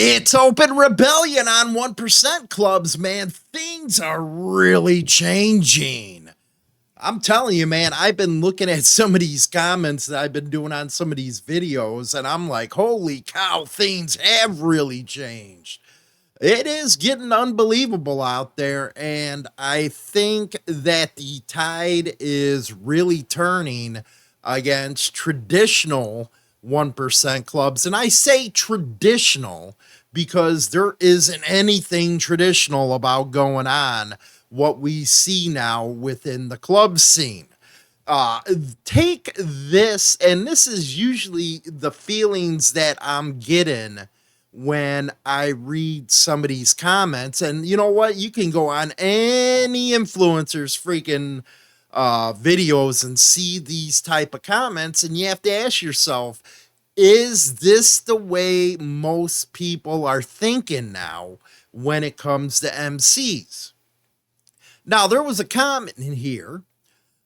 It's open rebellion on 1% clubs, man. Things are really changing. I'm telling you, man, I've been looking at some of these comments that I've been doing on some of these videos, and I'm like, holy cow, things have really changed. It is getting unbelievable out there, and I think that the tide is really turning against traditional 1% clubs. And I say traditional because there isn't anything traditional about going on what we see now within the club scene. Uh, Take this, and this is usually the feelings that I'm getting when I read somebody's comments. And you know what? You can go on any influencer's freaking videos and see these type of comments, and you have to ask yourself, is this the way most people are thinking now when it comes to MCs? Now, there was a comment in here,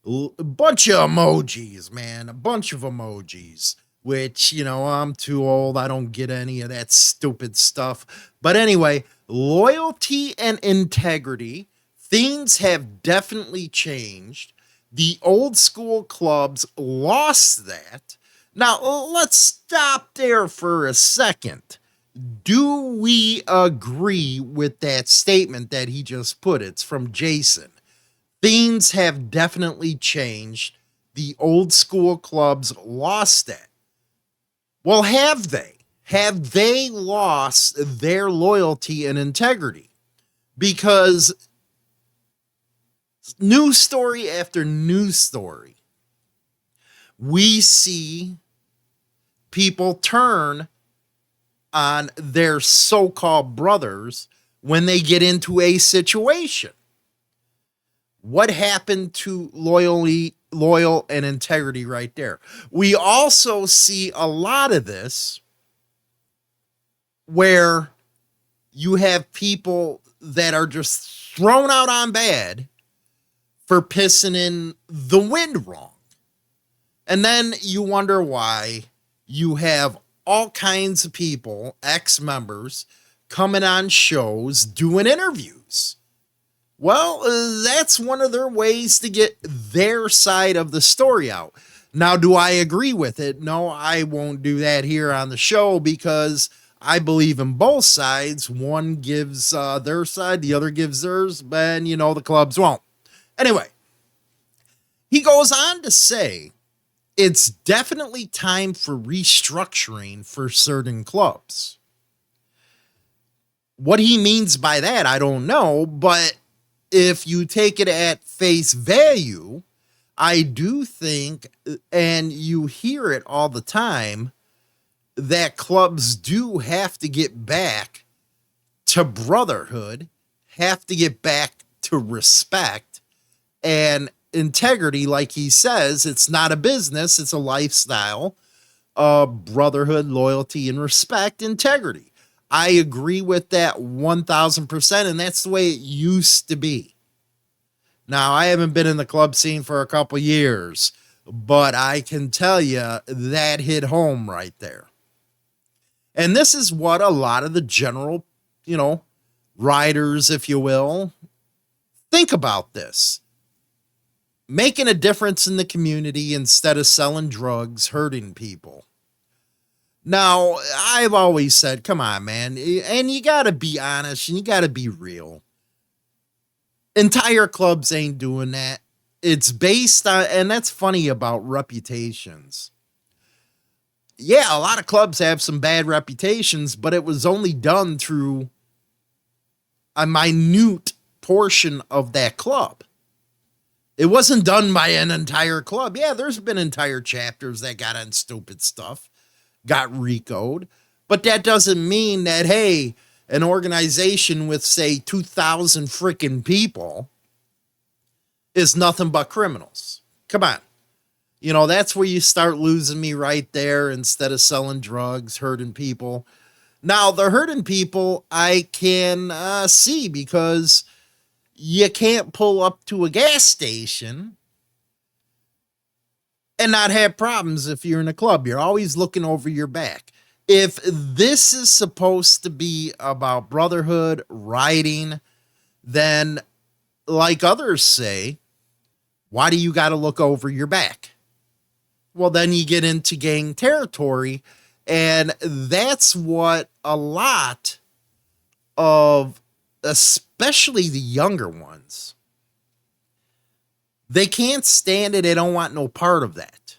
a bunch of emojis, man, a bunch of emojis, which, I'm too old. I don't get any of that stupid stuff. But anyway, loyalty and integrity, things have definitely changed. The old school clubs lost that. Now, let's stop there for a second. Do we agree with that statement that he just put? It's from Jason. Things have definitely changed. The old school clubs lost that. Well, have they? Have they lost their loyalty and integrity? Because news story after news story, we see people turn on their so-called brothers when they get into a situation. What happened to loyal and integrity right there? We also see a lot of this where you have people that are just thrown out on bad for pissing in the wind wrong. And then you wonder why you have all kinds of people, ex-members, coming on shows, doing interviews. Well, that's one of their ways to get their side of the story out. Now, do I agree with it? No, I won't do that here on the show because I believe in both sides. One gives their side, the other gives theirs, but the clubs won't. Anyway, he goes on to say, it's definitely time for restructuring for certain clubs. What he means by that, I don't know, but if you take it at face value, I do think, and you hear it all the time, that clubs do have to get back to brotherhood, have to get back to respect and integrity. Like he says, it's not a business, it's a lifestyle. Brotherhood, loyalty, and respect, integrity. I agree with that 1,000%, and that's the way it used to be. Now, I haven't been in the club scene for a couple years, but I can tell you that hit home right there. And this is what a lot of the general, riders, if you will, think about this. Making a difference in the community instead of selling drugs, hurting people. Now, I've always said, come on, man, and you got to be honest and you got to be real. Entire clubs ain't doing that. It's based on, and that's funny about reputations. Yeah, a lot of clubs have some bad reputations, but it was only done through a minute portion of that club. It wasn't done by an entire club. Yeah, there's been entire chapters that got on stupid stuff, got RICO'd, but that doesn't mean that, hey, an organization with, say, 2,000 freaking people is nothing but criminals. Come on. That's where you start losing me right there. Instead of selling drugs, hurting people. Now, the hurting people I can see because you can't pull up to a gas station and not have problems if you're in a club. You're always looking over your back. If this is supposed to be about brotherhood, rioting, then, like others say, why do you got to look over your back? Well, then you get into gang territory, and that's what a lot of, especially the younger ones, they can't stand it. They don't want no part of that.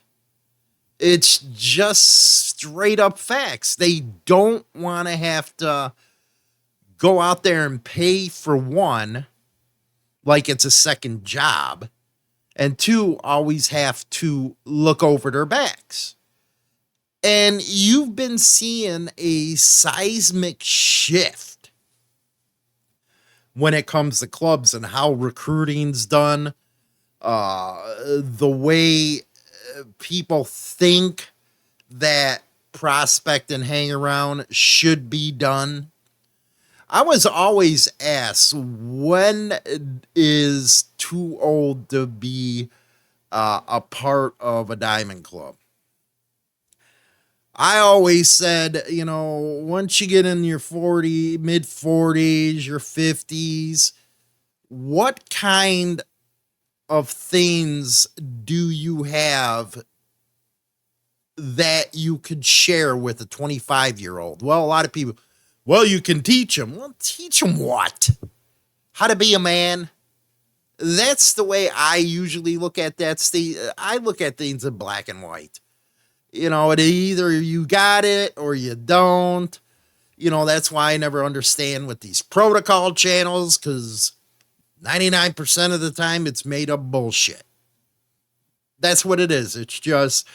It's just straight up facts. They don't want to have to go out there and pay for one, like it's a second job, and two, always have to look over their backs. And you've been seeing a seismic shift when it comes to clubs and how recruiting's done, the way people think that prospect and hang around should be done. I was always asked, when is too old to be a part of a diamond club? I always said, once you get in your mid 40s, your 50s, what kind of things do you have that you could share with a 25-year-old? Well, a lot of people, well, you can teach them. Well, teach them what? How to be a man? That's the way I usually look at that. I look at things in black and white. It either you got it or you don't. That's why I never understand with these protocol channels, because 99% of the time it's made up bullshit. That's what it is. It's just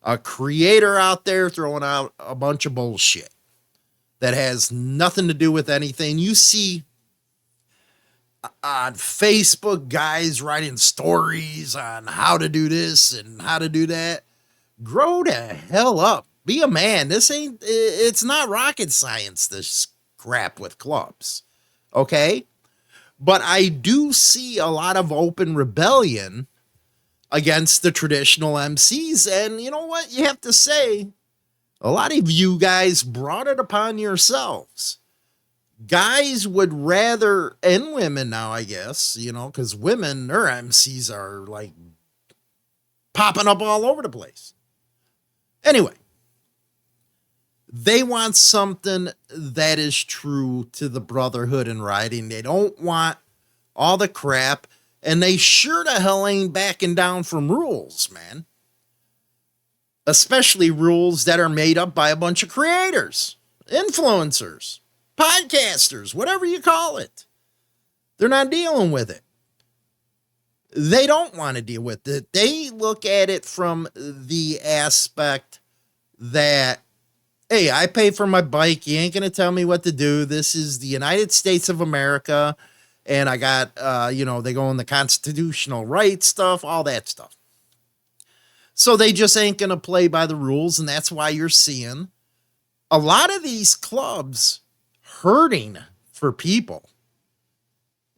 a creator out there throwing out a bunch of bullshit that has nothing to do with anything. You see on Facebook guys writing stories on how to do this and how to do that. Grow the hell up. Be a man. It's not rocket science, this crap with clubs. Okay? But I do see a lot of open rebellion against the traditional MCs. And you know what? You have to say, a lot of you guys brought it upon yourselves. Guys would rather, and women now, I guess, because women, their MCs are like popping up all over the place. Anyway, they want something that is true to the brotherhood and rioting. They don't want all the crap, and they sure the hell ain't backing down from rules, man. Especially rules that are made up by a bunch of creators, influencers, podcasters, whatever you call it. They're not dealing with it. They don't want to deal with it. They look at it from the aspect that, hey, I pay for my bike. You ain't going to tell me what to do. This is the United States of America. And I got, they go in the constitutional rights stuff, all that stuff. So they just ain't going to play by the rules. And that's why you're seeing a lot of these clubs hurting for people.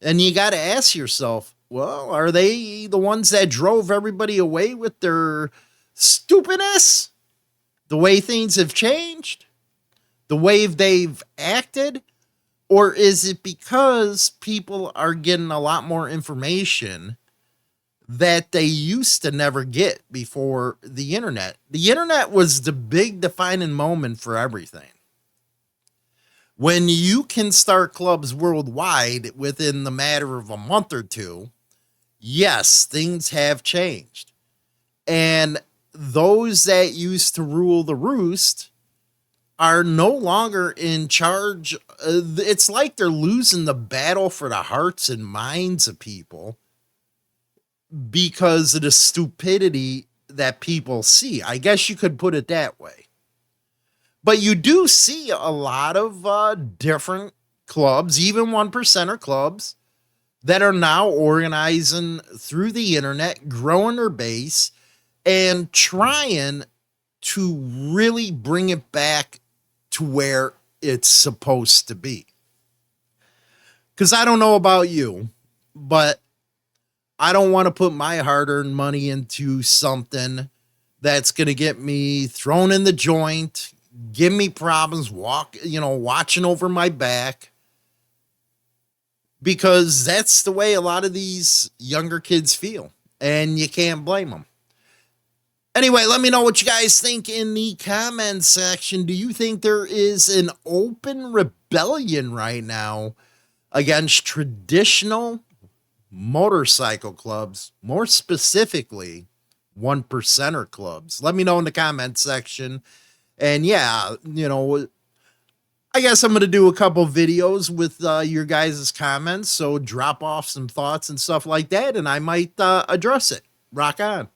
And you got to ask yourself, well, are they the ones that drove everybody away with their stupidness? The way things have changed? The way they've acted? Or is it because people are getting a lot more information that they used to never get before the internet? The internet was the big defining moment for everything. When you can start clubs worldwide within the matter of a month or two, yes, things have changed. And those that used to rule the roost are no longer in charge. It's like they're losing the battle for the hearts and minds of people because of the stupidity that people see. I guess you could put it that way. But you do see a lot of different clubs, even 1%er clubs, that are now organizing through the internet, growing their base, and trying to really bring it back to where it's supposed to be. Because I don't know about you, but I don't want to put my hard-earned money into something that's going to get me thrown in the joint, give me problems, watching over my back, because that's the way a lot of these younger kids feel, and you can't blame them. Anyway, let me know what you guys think in the comment section. Do you think there is an open rebellion right now against traditional motorcycle clubs, more specifically 1%er clubs? Let me know in the comment section. And yeah, I guess I'm going to do a couple videos with your guys' comments. So drop off some thoughts and stuff like that, and I might address it. Rock on.